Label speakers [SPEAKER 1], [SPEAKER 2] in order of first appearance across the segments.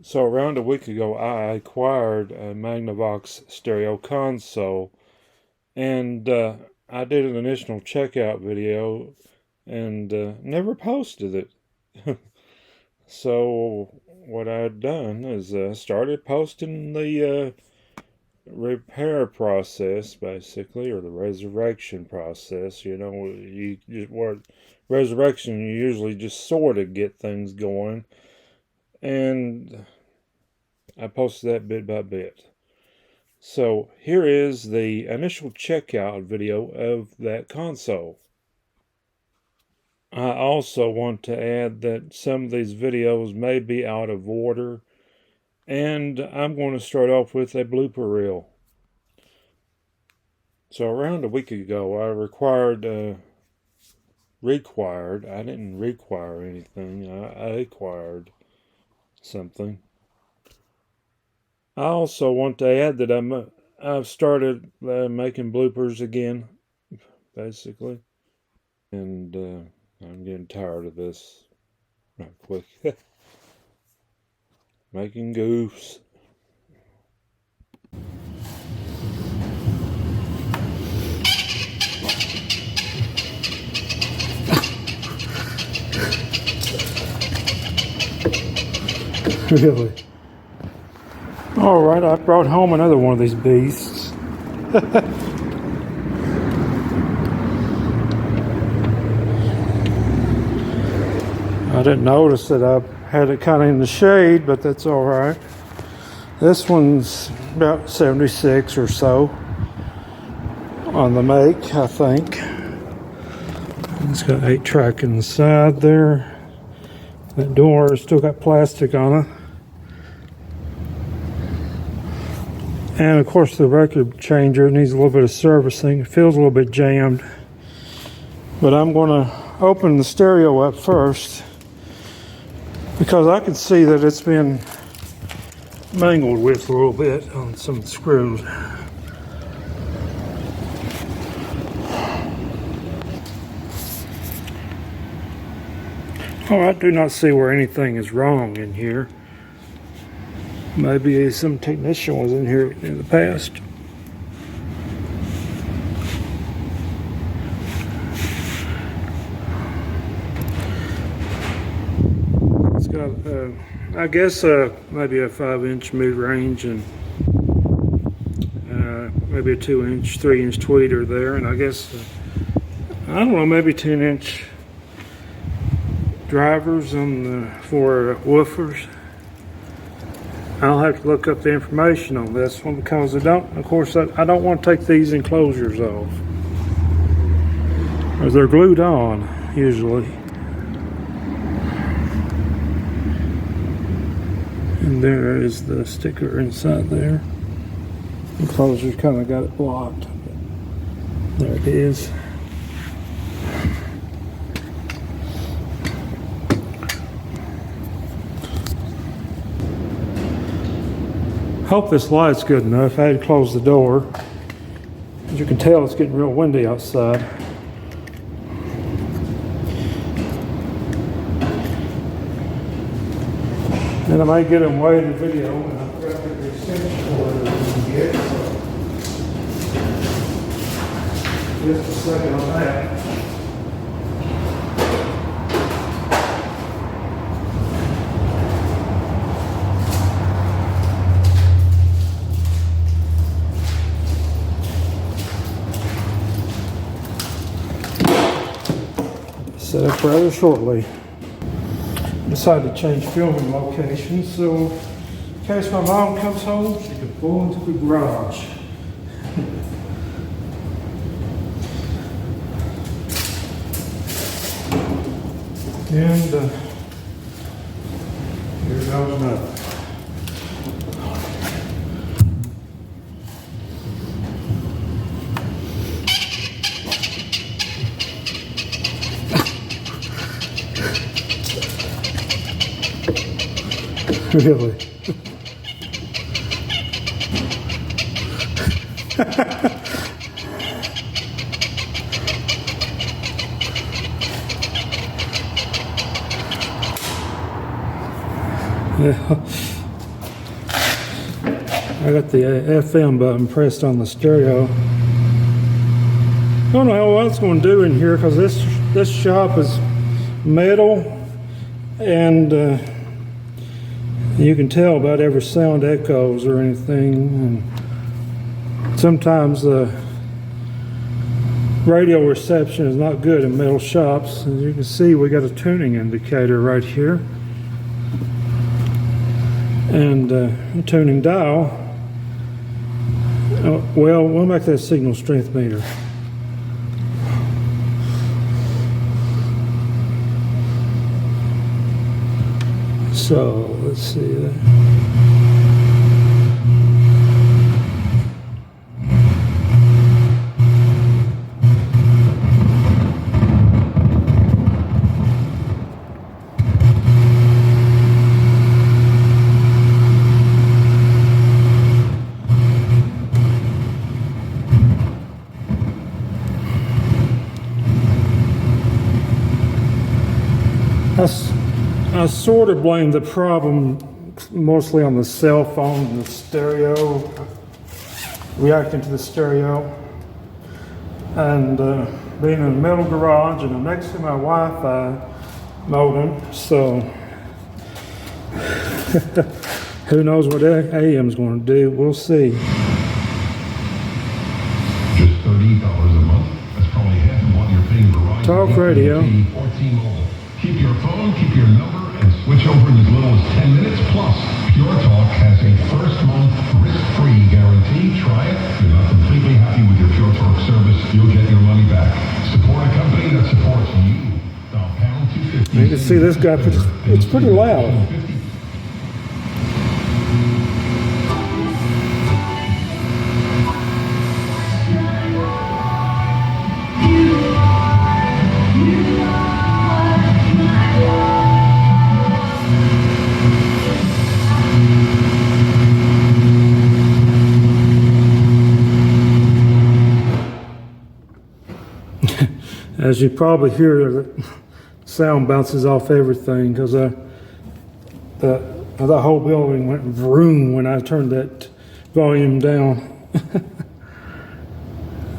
[SPEAKER 1] So around a week ago, I acquired a Magnavox stereo console, and I did an initial checkout video and never posted it. So what I'd done is started posting the repair process, basically, or the resurrection process. You just what resurrection, you usually just sort of get things going, and I posted that bit by bit. So here is the initial checkout video of that console. I also want to add that some of these videos may be out of order, and I'm going to start off with a blooper reel. So around a week ago, I I didn't require anything, I acquired something. I also want to add that I've started making bloopers again, basically. And I'm getting tired of this right quick. Making goofs. Really? Alright, I brought home another one of these beasts. I didn't notice that I had it kind of in the shade, but that's alright. This one's about 76 or so on the make, I think. It's got 8-track inside there. That door has still got plastic on it. And of course the record changer needs a little bit of servicing. It feels a little bit jammed. But I'm going to open the stereo up first because I can see that it's been mangled with a little bit on some screws. Oh, I do not see where anything is wrong in here. Maybe some technician was in here in the past. It's got, I guess, maybe a 5-inch mid-range and maybe a 2-inch, 3-inch tweeter there, and I guess, I don't know, maybe 10-inch drivers on for woofers. I'll have to look up the information on this one because I don't want to take these enclosures off, or they're glued on usually. And there is the sticker inside there. The enclosure's kind of got it blocked. There it is. Hope this light's good enough. I had to close the door. As you can tell, it's getting real windy outside. And I might get them way in the video, and I forgot to get the extension cord that we can get. So just a second on that. Set up rather shortly. Decided to change filming locations, so in case my mom comes home, she can pull into the garage. And here goes nothing. Really? Yeah. I got the FM button pressed on the stereo. I don't know what it's going to do in here because this shop is metal, and you can tell about every sound echoes or anything. And sometimes the radio reception is not good in metal shops. As you can see, we got a tuning indicator right here, and a tuning dial. Well, we'll make that signal strength meter. So let's see that. I sort of blame the problem mostly on the cell phone and the stereo, reacting to the stereo, and being in a metal garage and I'm next to my Wi-Fi modem, so who knows what AM's going to do. We'll see.
[SPEAKER 2] Just $30 a month. That's probably half of what you're paying Verizon.
[SPEAKER 1] Talk radio.
[SPEAKER 2] Keep your phone, keep your number, and switch over in as little as 10 minutes. Plus, Pure Talk has a first month risk-free guarantee. Try it. If you're not completely happy with your Pure Talk service, you'll get your money back. Support a company that supports you. Dial pound 250.
[SPEAKER 1] You can see this guy, it's pretty loud. As you probably hear, the sound bounces off everything because the whole building went vroom when I turned that volume down.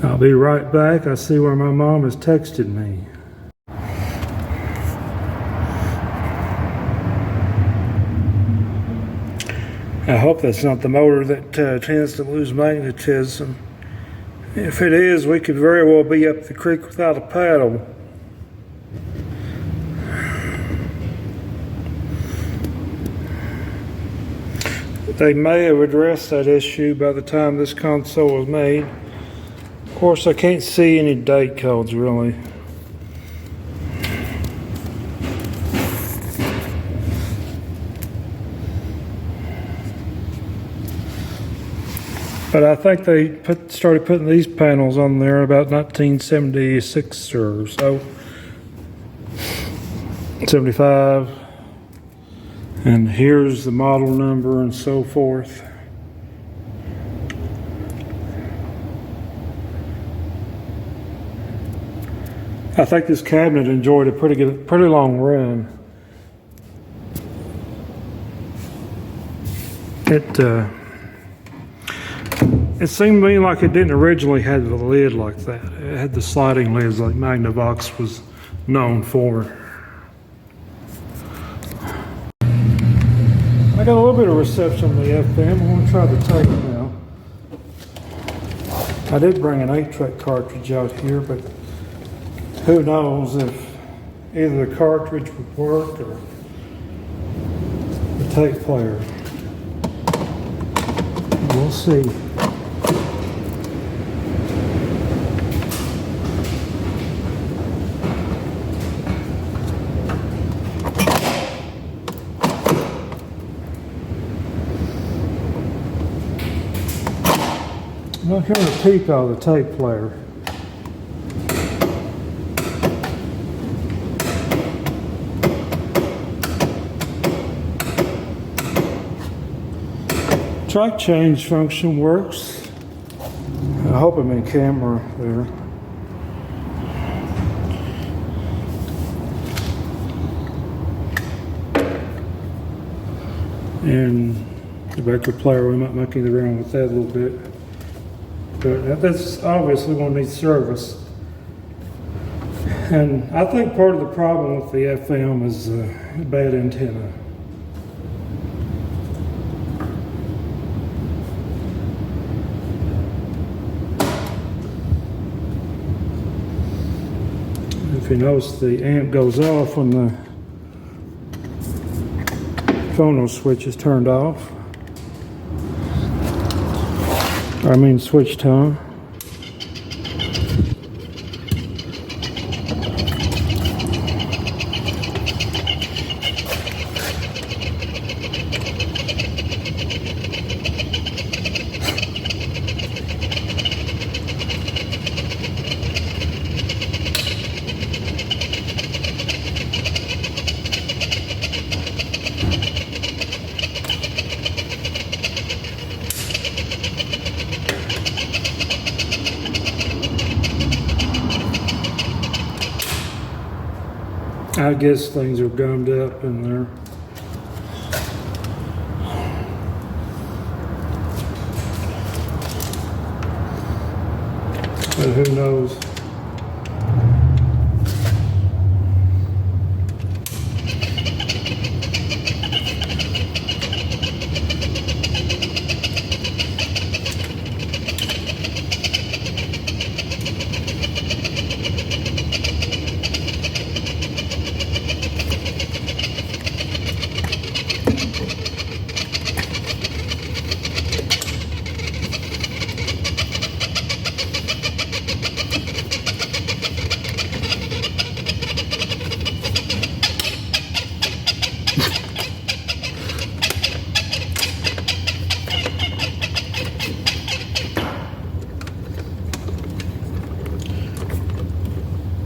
[SPEAKER 1] I'll be right back. I see where my mom has texted me. I hope that's not the motor that tends to lose magnetism. If it is, we could very well be up the creek without a paddle. They may have addressed that issue by the time this console was made. Of course, I can't see any date codes really. But I think they started putting these panels on there about 1976 or so. 75. And here's the model number and so forth. I think this cabinet enjoyed a pretty long run. It seemed to me like it didn't originally have the lid like that. It had the sliding lids like Magnavox was known for. I got a little bit of reception on the FM. I'm going to try the tape now. I did bring an 8-track cartridge out here, but who knows if either the cartridge would work or the tape player. We'll see. I'm not hearing a peep out of the tape player. Track change function works. I hope I'm in camera there. And the record player. We might monkey around with that a little bit. But that's obviously one needs service. And I think part of the problem with the FM is bad antenna. If you notice, the amp goes off when the phono switch is turned off. I mean switch tone. I guess things are gummed up in there. But who knows?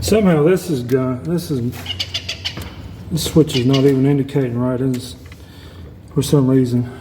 [SPEAKER 1] Somehow this switch is not even indicating right. It's for some reason.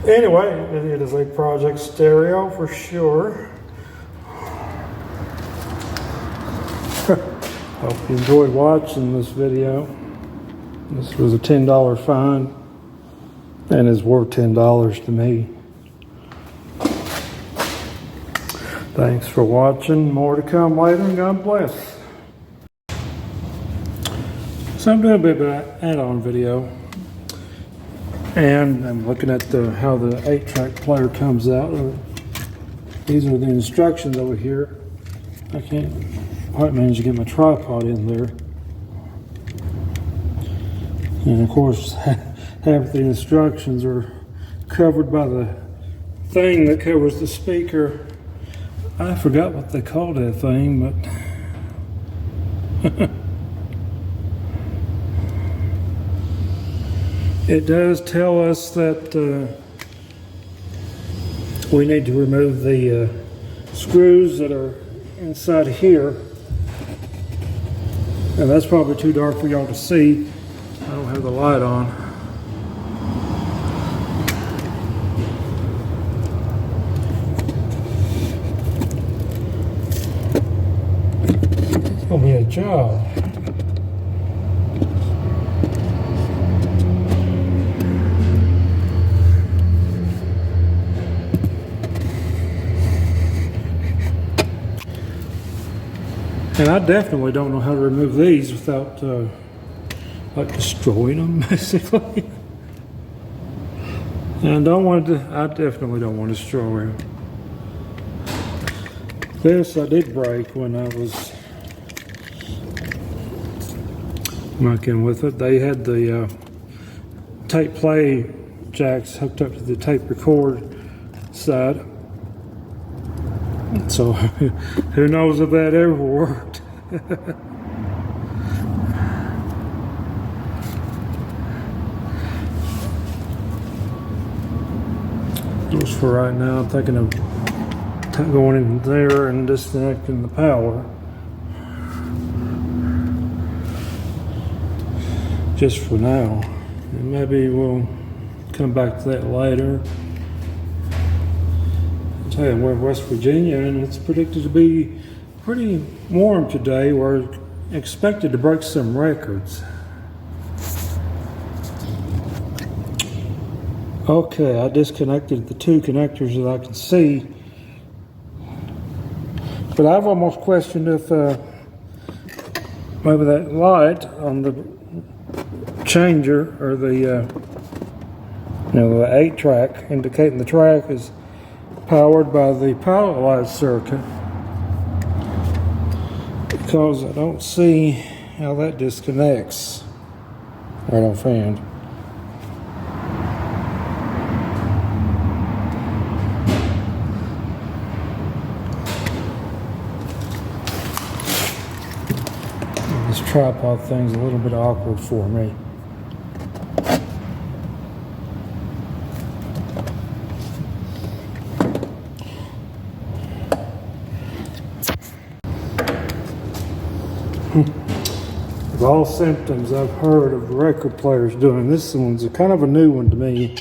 [SPEAKER 1] Anyway, it is a project stereo for sure. Hope you enjoyed watching this video. This was a $10 find and is worth $10 to me. Thanks for watching. More to come later, and God bless. So I'm doing a bit of an add-on video. And I'm looking at how the 8-track player comes out. These are the instructions over here. I can't quite manage to get my tripod in there. And of course, half the instructions are covered by the thing that covers the speaker. I forgot what they called that thing, but it does tell us that we need to remove the screws that are inside here. And that's probably too dark for y'all to see. I don't have the light on. It's gonna be a job. And I definitely don't know how to remove these without like destroying them, basically. And I definitely don't want to destroy them. This I did break when I was monkeying with it. They had the tape play jacks hooked up to the tape record side. So who knows if that ever worked. Just for right now, I'm thinking of going in there and disconnecting the power. Just for now. And maybe we'll come back to that later. I tell you, we're in West Virginia and it's predicted to be pretty warm today. We're expected to break some records. Okay, I disconnected the two connectors that I can see. But I've almost questioned if maybe that light on the changer or the the 8-track indicating the track is powered by the pilot light circuit, because I don't see how that disconnects right offhand. This tripod thing's a little bit awkward for me. Of all symptoms I've heard of record players doing, this one's a kind of a new one to me.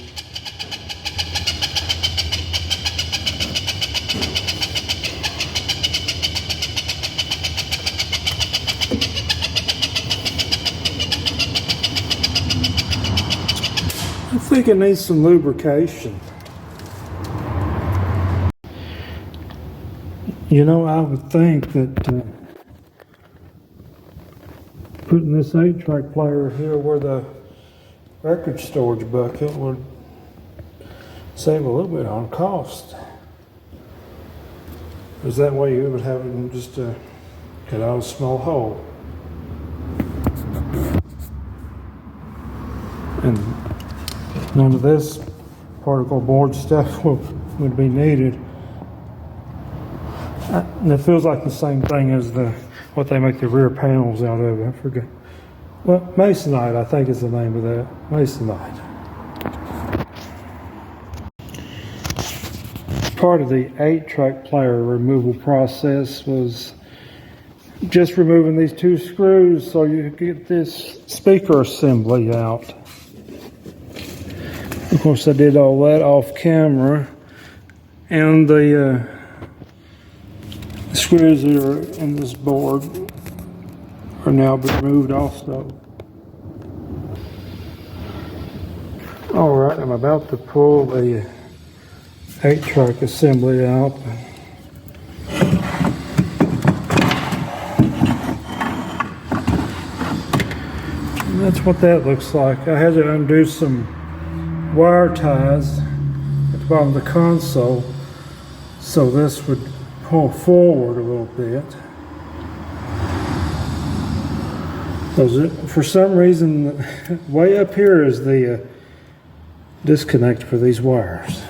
[SPEAKER 1] I think it needs some lubrication. You know, I would think that putting this 8-track player here where the record storage bucket would save a little bit on cost. Because that way you would have just get out a small hole. And none of this particle board stuff would be needed. And it feels like the same thing as what they make the rear panels out of. I forget. Well, Masonite, I think, is the name of that. Masonite. Part of the 8-track player removal process was just removing these two screws so you could get this speaker assembly out. Of course, I did all that off camera, and the screws that are in this board are now being removed also. Alright, I'm about to pull the 8-track assembly out. And that's what that looks like. I had to undo some wire ties at the bottom of the console so this would pull forward a little bit. For some reason, way up here is the disconnect for these wires.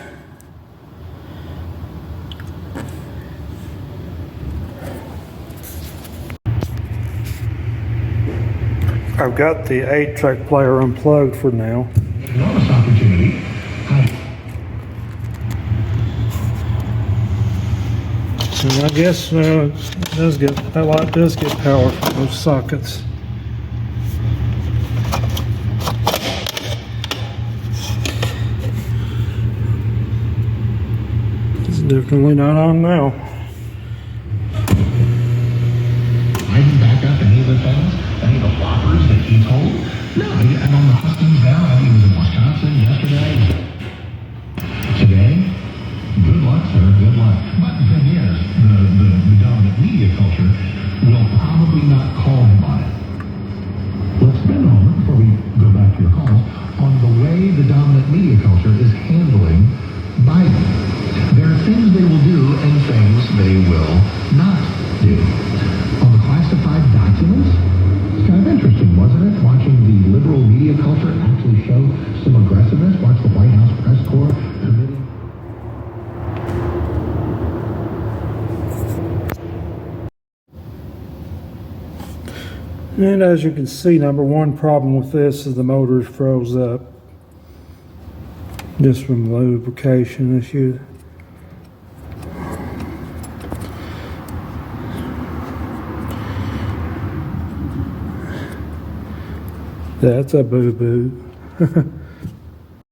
[SPEAKER 1] I've got the 8-track player unplugged for now.
[SPEAKER 2] Enormous opportunity.
[SPEAKER 1] And I guess that light does get power from those sockets. It's definitely not on now.
[SPEAKER 2] I didn't back up any of the things, any of the whoppers that he told. No, I'm on the Huskies now. He was in Wisconsin yesterday. Today, good luck, sir. Good luck. But the thing is, the dominant media culture will probably not call him on it. Let's spend a moment before we go back to your calls on the way the dominant media culture is handling Biden. There are things they will do and things they will not do. On the classified documents, it's kind of interesting, wasn't it? Watching the liberal media culture actually show some aggressiveness. Watch the White House press corps committing.
[SPEAKER 1] And as you can see, number one problem with this is the motor froze up. just from lubrication issues. That's a boo-boo.